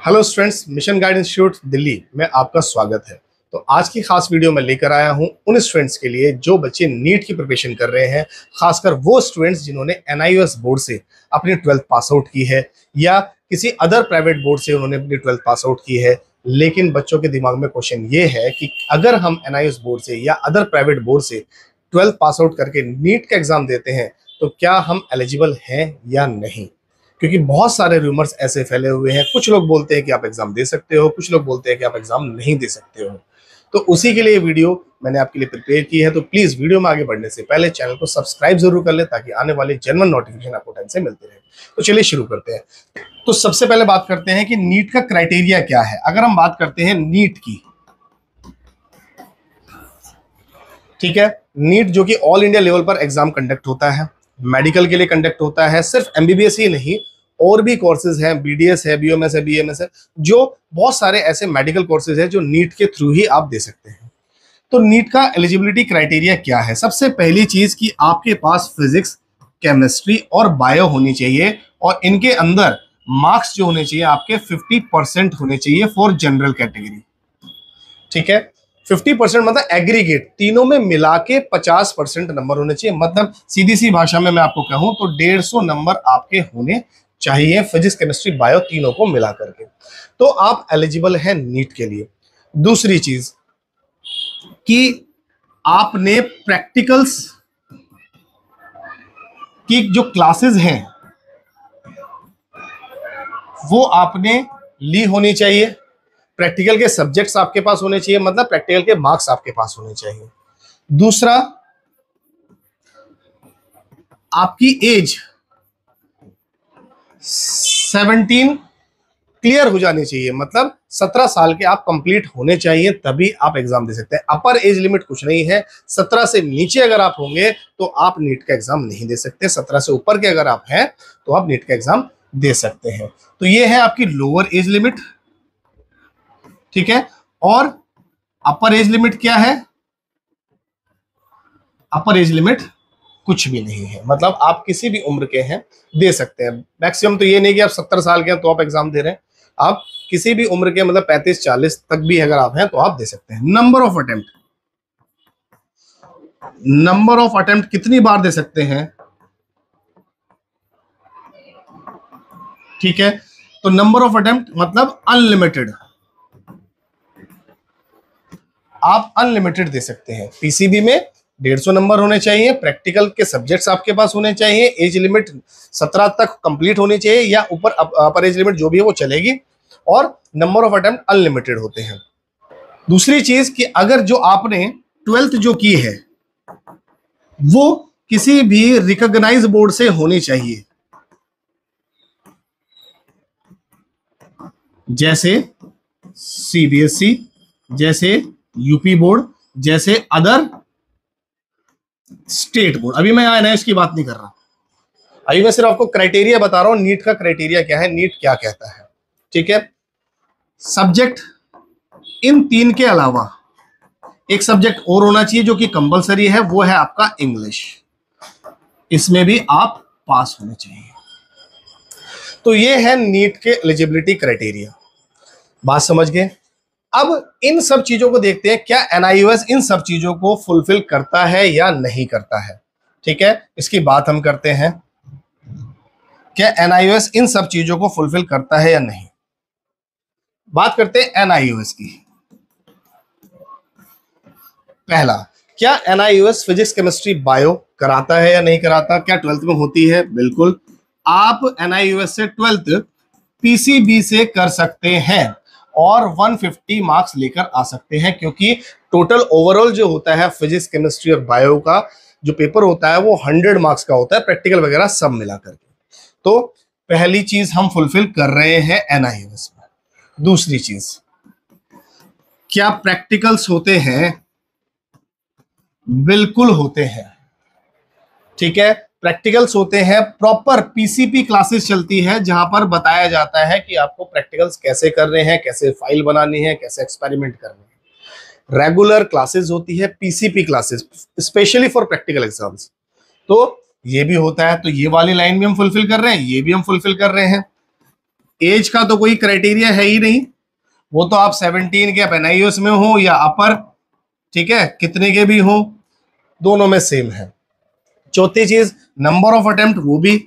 Hello students, mission guide institute Delhi में आपका स्वागत है। तो आज की खास वीडियो में लेकर आया हूं उन स्टूडेंट्स के लिए जो बच्चे नीट की प्रिपरेशन कर रहे हैं, खासकर वो स्टूडेंट्स जिन्होंने एनआईओएस बोर्ड से अपनी 12th पास आउट की है या किसी अदर प्राइवेट बोर्ड से उन्होंने अपनी 12th पास आउट की है। लेकिन बच्चों के दिमाग में क्वेश्चन ये है कि अगर हम एनआईओएस बोर्ड से या अदर प्राइवेट बोर्ड से 12th पास आउट करके नीट का एग्जाम देते हैं तो क्या हम एलिजिबल हैं या नहीं। क्योंकि बहुत सारे रूमर्स ऐसे फैले हुए हैं, कुछ लोग बोलते हैं कि आप एग्जाम दे सकते हो, कुछ लोग बोलते हैं कि आप एग्जाम नहीं दे सकते हो। तो उसी के लिए वीडियो मैंने आपके लिए प्रिपेयर की है। तो प्लीज वीडियो में आगे बढ़ने से पहले चैनल को सब्सक्राइब जरूर कर ले ताकि आने वाले जेन्युइन नोटिफिकेशन आपको टाइम से मिलते रहे। तो चलिए शुरू करते हैं। तो सबसे पहले बात करते हैं कि नीट का क्राइटेरिया क्या है। अगर हम बात करते हैं नीट की, ठीक है, नीट जो कि ऑल इंडिया लेवल पर एग्जाम कंडक्ट होता है, मेडिकल के लिए कंडक्ट होता है। सिर्फ एमबीबीएस ही नहीं, और भी कोर्सेज हैं, बीडीएस है, बीएमएस है, बीएमएस है, जो बहुत सारे ऐसे मेडिकल कोर्सेज हैं जो नीट के थ्रू ही आप दे सकते हैं। तो नीट का एलिजिबिलिटी क्राइटेरिया क्या है? सबसे पहली चीज कि आपके पास फिजिक्स, केमिस्ट्री और बायो होनी चाहिए और इनके अंदर मार्क्स जो होने चाहिए आपके 50% होने चाहिए फॉर जनरल कैटेगरी। ठीक है, 50% मतलब एग्रीगेट, तीनों में मिला के 50% नंबर होने चाहिए। मतलब सीधी सी भाषा में मैं आपको कहूं तो 150 नंबर आपके होने चाहिए फिजिक्स, केमिस्ट्री, बायो तीनों को मिला करके, तो आप एलिजिबल हैं नीट के लिए। दूसरी चीज कि आपने प्रैक्टिकल्स की जो क्लासेस हैं वो आपने ली होनी चाहिए। प्रैक्टिकल के सब्जेक्ट्स आपके पास होने चाहिए, मतलब प्रैक्टिकल के मार्क्स आपके पास होने चाहिए। दूसरा, आपकी एज 17 क्लियर हो जानी चाहिए, मतलब 17 साल के आप कंप्लीट होने चाहिए, तभी आप एग्जाम दे सकते हैं। अपर एज लिमिट कुछ नहीं है, 17 से नीचे अगर आप होंगे तो आप नीट का एग्जाम नहीं दे सकते। 17 से ऊपर के अगर आप हैं तो आप नीट का एग्जाम दे सकते हैं। तो ये है आपकी लोअर एज लिमिट, ठीक है। और अपर एज लिमिट क्या है? अपर एज लिमिट कुछ भी नहीं है, मतलब आप किसी भी उम्र के हैं दे सकते हैं। मैक्सिमम तो ये नहीं कि आप 70 साल के हैं तो आप एग्जाम दे रहे हैं, आप किसी भी उम्र के, मतलब 35-40 तक भी अगर आप हैं तो आप दे सकते हैं। Number of attempt, number of attempt कितनी बार दे सकते हैं? ठीक है, तो नंबर ऑफ अटेम्प्ट मतलब अनलिमिटेड, आप अनलिमिटेड दे सकते हैं। पीसीबी में 150 नंबर होने चाहिए, प्रैक्टिकल के सब्जेक्ट्स आपके पास होने चाहिए, एज लिमिट 17 तक कंप्लीट होनी चाहिए या ऊपर अपर एज लिमिट जो भी है वो चलेगी, और नंबर ऑफ अटेम्प्ट अनलिमिटेड होते हैं। दूसरी चीज कि अगर जो आपने 12th जो की है वो किसी भी रिकॉग्नाइज बोर्ड से होनी चाहिए, जैसे सीबीएसई, जैसे यूपी बोर्ड, जैसे अदर स्टेट बोर्ड। अभी मैं एनआईओएस की बात नहीं कर रहा, अभी मैं सिर्फ आपको क्राइटेरिया बता रहा हूं। नीट का क्राइटेरिया क्या है, नीट क्या कहता है, ठीक है। सब्जेक्ट इन 3 के अलावा एक सब्जेक्ट और होना चाहिए जो कि कंपलसरी है, वो है आपका इंग्लिश। इसमें भी आप पास होने चाहिए। तो ये है नीट के एलिजिबिलिटी क्राइटेरिया। बात समझ गए? अब इन सब चीजों को देखते हैं, क्या एनआईओएस इन सब चीजों को फुलफिल करता है या नहीं करता है। ठीक है, इसकी बात हम करते हैं, क्या एनआईओएस इन सब चीजों को फुलफिल करता है या नहीं। बात करते हैं एनआईओएस की। पहला, क्या एनआईओएस फिजिक्स, केमिस्ट्री, बायो कराता है या नहीं कराता? क्या 12th में होती है? बिल्कुल, आप एनआईओएस से 12th पीसीबी से कर सकते हैं और 150 मार्क्स लेकर आ सकते हैं, क्योंकि टोटल ओवरऑल जो होता है फिजिक्स, केमिस्ट्री और बायो का जो पेपर होता है वो 100 मार्क्स का होता है, प्रैक्टिकल वगैरह सब मिला करके। तो पहली चीज हम फुलफिल कर रहे हैं एनआईओएस में। दूसरी चीज, क्या प्रैक्टिकल्स होते हैं? बिल्कुल होते हैं, ठीक है। प्रैक्टिकल्स होते हैं, प्रॉपर पीसीपी क्लासेस चलती है जहां पर बताया जाता है कि आपको प्रैक्टिकल्स कैसे कर रहे हैं, कैसे फाइल बनानी है, कैसे एक्सपेरिमेंट करने हैं। रेगुलर क्लासेस होती है, PCP classes specially for practical exams. तो ये भी होता है, तो ये वाली लाइन भी हम फुलफिल कर रहे हैं, ये भी हम फुलफिल कर रहे हैं। एज का तो कोई क्राइटेरिया है ही नहीं, वो तो आप 17 के एनआईओएस में हो या अपर, ठीक है, कितने के भी हो, दोनों में सेम है। चौथी चीज, नंबर ऑफ अटेम्प्ट, वो भी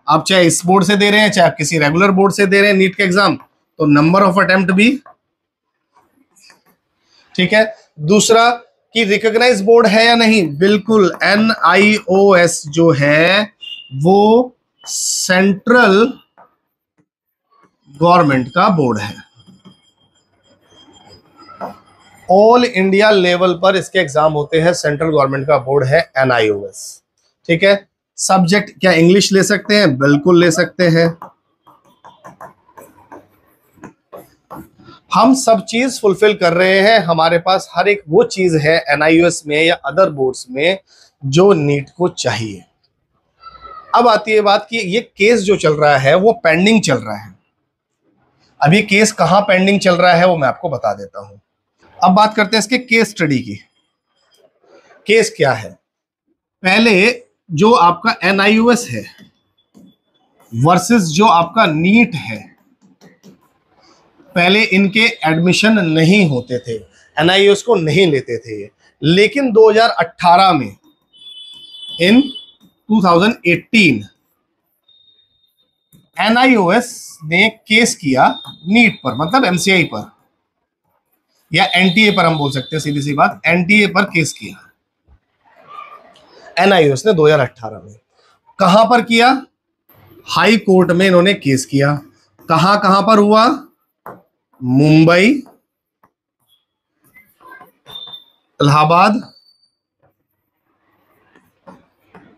आप चाहे इस बोर्ड से दे रहे हैं चाहे आप किसी रेगुलर बोर्ड से दे रहे हैं नीट के एग्जाम, तो नंबर ऑफ अटेम्प्ट भी, ठीक है। दूसरा कि रिकॉग्नाइज बोर्ड है या नहीं, बिल्कुल, एनआईओएस जो है वो सेंट्रल गवर्नमेंट का बोर्ड है। ऑल इंडिया लेवल पर इसके एग्जाम होते हैं, सेंट्रल गवर्नमेंट का बोर्ड है एनआईओएस, ठीक है। सब्जेक्ट क्या इंग्लिश ले सकते हैं, बिल्कुल ले सकते हैं। हम सब चीज फुलफिल कर रहे हैं, हमारे पास हर एक वो चीज है एनआईओएस में या अदर बोर्ड्स में जो नीट को चाहिए। अब आती है बात कि ये केस जो चल रहा है वो पेंडिंग चल रहा है। अब ये केस कहां पेंडिंग चल रहा है वो मैं आपको बता देता हूं। अब बात करते हैं इसके केस स्टडी की। केस क्या है, पहले जो आपका एनआईओएस है वर्सेस जो आपका नीट है, पहले इनके एडमिशन नहीं होते थे, एनआईओएस को नहीं लेते थे, लेकिन 2018 में इन 2018 एनआईओएस ने केस किया नीट पर, मतलब एमसीआई पर या एनटीए पर, हम बोल सकते हैं सीधी सी बात, एनटीए पर केस किया एनआईओएस ने 2018 में। कहां पर किया, हाई कोर्ट में इन्होंने केस किया। कहां कहां पर हुआ, मुंबई, इलाहाबाद,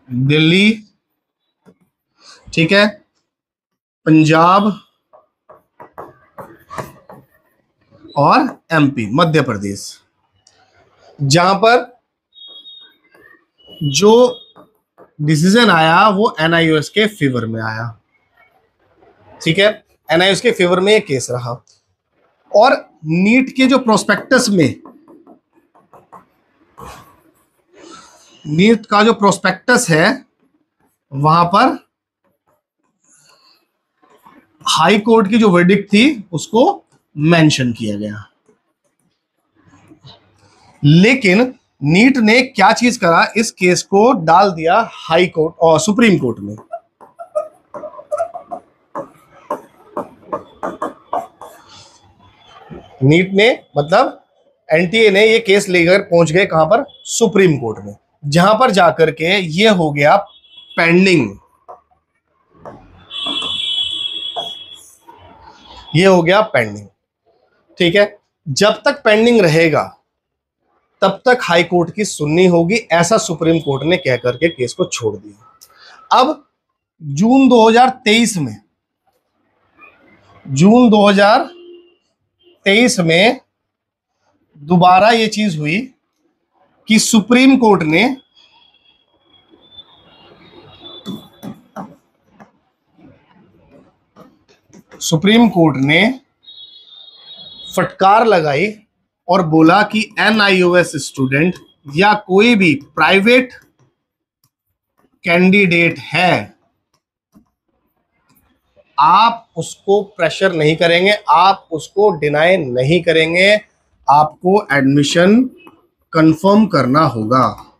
दिल्ली, ठीक है, पंजाब और एमपी, मध्य प्रदेश, जहां पर जो डिसीजन आया वो एनआईओएस के फेवर में आया, ठीक है, एनआईओएस के फेवर में ये केस रहा। और नीट के जो प्रोस्पेक्टस में, नीट का जो प्रोस्पेक्टस है वहां पर हाई कोर्ट की जो वर्डिक्ट थी उसको मेंशन किया गया। लेकिन नीट ने क्या चीज करा, इस केस को डाल दिया हाई कोर्ट और सुप्रीम कोर्ट में। नीट ने मतलब एनटीए ने ये केस लेकर पहुंच गए कहां पर, सुप्रीम कोर्ट में, जहां पर जाकर के ये हो गया पेंडिंग, ये हो गया पेंडिंग, ठीक है। जब तक पेंडिंग रहेगा तब तक हाई कोर्ट की सुननी होगी, ऐसा सुप्रीम कोर्ट ने कह करके केस को छोड़ दिया। अब जून 2023 में, जून 2023 में दोबारा ये चीज हुई कि सुप्रीम कोर्ट ने फटकार लगाई और बोला कि एनआईओएस स्टूडेंट या कोई भी प्राइवेट कैंडिडेट है, आप उसको प्रेशर नहीं करेंगे, आप उसको डिनाई नहीं करेंगे, आपको एडमिशन कंफर्म करना होगा,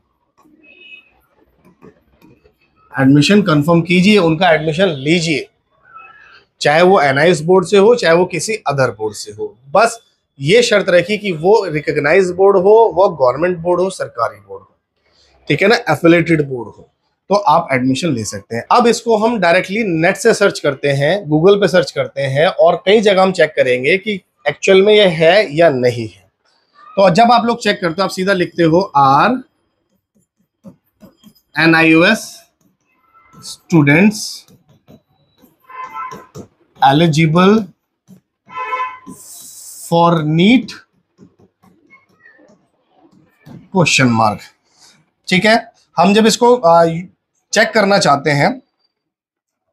एडमिशन कंफर्म कीजिए, उनका एडमिशन लीजिए, चाहे वो एनआईओएस बोर्ड से हो चाहे वो किसी अदर बोर्ड से हो। बस ये शर्त रखी कि वो रिकॉग्नाइज बोर्ड हो, वो गवर्नमेंट बोर्ड हो, सरकारी बोर्ड हो, ठीक है ना, एफिलिएटेड बोर्ड हो, तो आप एडमिशन ले सकते हैं। अब इसको हम डायरेक्टली नेट से सर्च करते हैं, गूगल पे सर्च करते हैं और कई जगह हम चेक करेंगे कि एक्चुअल में ये है या नहीं है। तो जब आप लोग चेक करते हो, आप सीधा लिखते हो are NIOS students eligible for NEET question mark, ठीक है। हम जब इसको चेक करना चाहते हैं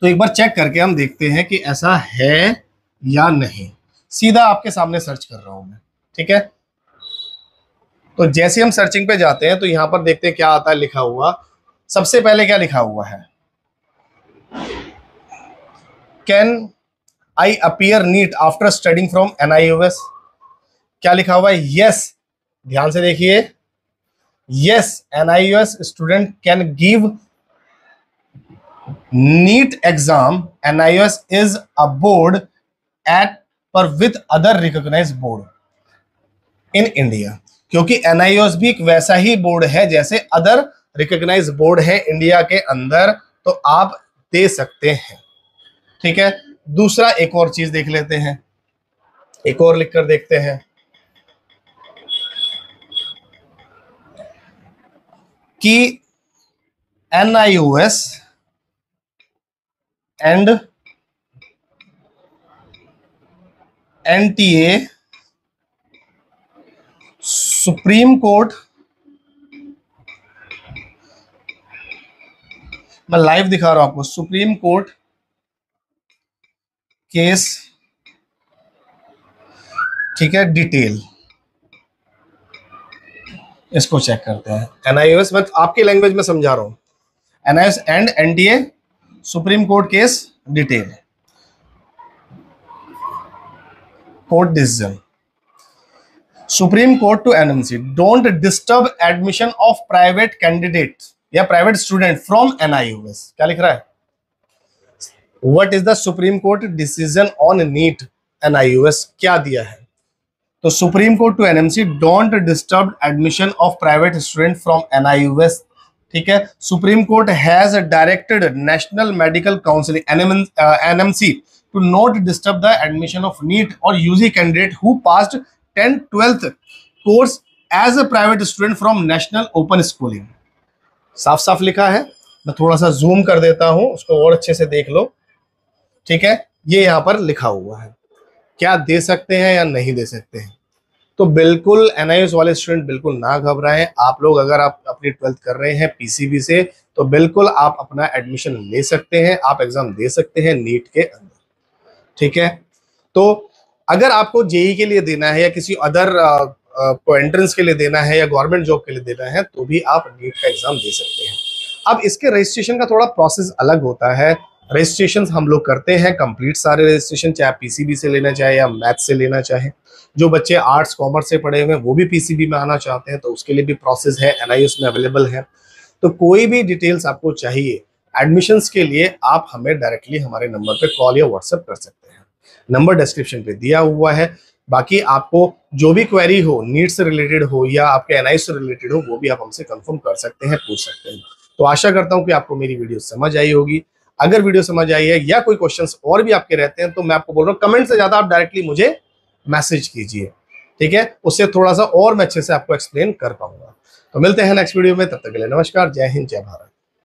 तो एक बार चेक करके हम देखते हैं कि ऐसा है या नहीं। सीधा आपके सामने सर्च कर रहा हूं मैं, ठीक है। तो जैसे हम सर्चिंग पे जाते हैं तो यहां पर देखते हैं क्या आता है लिखा हुआ। सबसे पहले क्या लिखा हुआ है, can I appear NEET after studying from NIOS। क्या लिखा हुआ है? यस, ध्यान से देखिए, yes NIOS student can give NEET exam. NIOS is a board at par with other recognized board in India. क्योंकि NIOS भी एक वैसा ही बोर्ड है जैसे अदर रिकॉग्नाइज्ड बोर्ड है इंडिया के अंदर, तो आप दे सकते हैं। ठीक है, दूसरा एक और चीज देख लेते हैं, एक और लिखकर देखते हैं कि NIOS and NTA supreme court, मैं लाइव दिखा रहा हूं आपको, सुप्रीम कोर्ट केस, ठीक है, डिटेल, इसको चेक करते हैं। NIOS, मैं आपकी लैंग्वेज में समझा रहा हूं। NIOS and NTA supreme court case detail, court decision. Supreme court to NMC, don't disturb admission of private candidate या प्राइवेट स्टूडेंट फ्रॉम NIOS। क्या लिख रहा है? What is the supreme court decision on NEET NIOS, क्या दिया है? तो supreme court to NMC, don't disturb admission of private student from NIOS। ठीक है, supreme court has directed national medical council NMC to not disturb the admission of NEET और UG candidate who passed 10th-12th course as a private student from national open schooling. साफ साफ लिखा है, मैं थोड़ा सा जूम कर देता हूं, उसको और अच्छे से देख लो। ठीक है, ये यहां पर लिखा हुआ है, क्या दे सकते हैं या नहीं दे सकते हैं। तो बिल्कुल NIOS वाले स्टूडेंट बिल्कुल ना घबराएं। आप लोग अगर आप अपनी 12th कर रहे हैं PCB से, तो बिल्कुल आप अपना एडमिशन ले सकते हैं, आप एग्जाम दे सकते हैं नीट के अंदर। ठीक है, तो अगर आपको JEE के लिए देना है या किसी अदर एंट्रेंस के लिए देना है या गवर्नमेंट जॉब के लिए देना है, तो भी आप नीट का एग्जाम दे सकते हैं। अब इसके रजिस्ट्रेशन का थोड़ा प्रोसेस अलग होता है। रजिस्ट्रेशन हम लोग करते हैं कंप्लीट सारे रजिस्ट्रेशन, चाहे PCB से लेना चाहे या मैथ से लेना चाहे। जो बच्चे आर्ट्स कॉमर्स से पढ़े हुए हैं वो भी PCB में आना चाहते हैं, तो उसके लिए भी प्रोसेस है, NIOS में अवेलेबल है। तो कोई भी डिटेल्स आपको चाहिए एडमिशंस के लिए, आप हमें डायरेक्टली हमारे नंबर पे कॉल या व्हाट्सएप कर सकते हैं। नंबर डिस्क्रिप्शन पे दिया हुआ है। बाकी आपको जो भी क्वेरी हो, नीट से रिलेटेड हो या आपके NIOS से रिलेटेड हो, वो भी आप हमसे कंफर्म कर सकते हैं, पूछ सकते हैं। तो आशा करता हूं कि आपको मेरी वीडियो समझ आई होगी। अगर वीडियो समझ आई है या कोई क्वेश्चंस और भी आपके रहते हैं, तो मैं आपको बोल रहा हूँ कमेंट से ज्यादा आप डायरेक्टली मुझे मैसेज कीजिए। ठीक है, उससे थोड़ा सा और मैं अच्छे से आपको एक्सप्लेन कर पाऊंगा। तो मिलते हैं नेक्स्ट वीडियो में, तब तक के लिए नमस्कार, जय हिंद, जय भारत।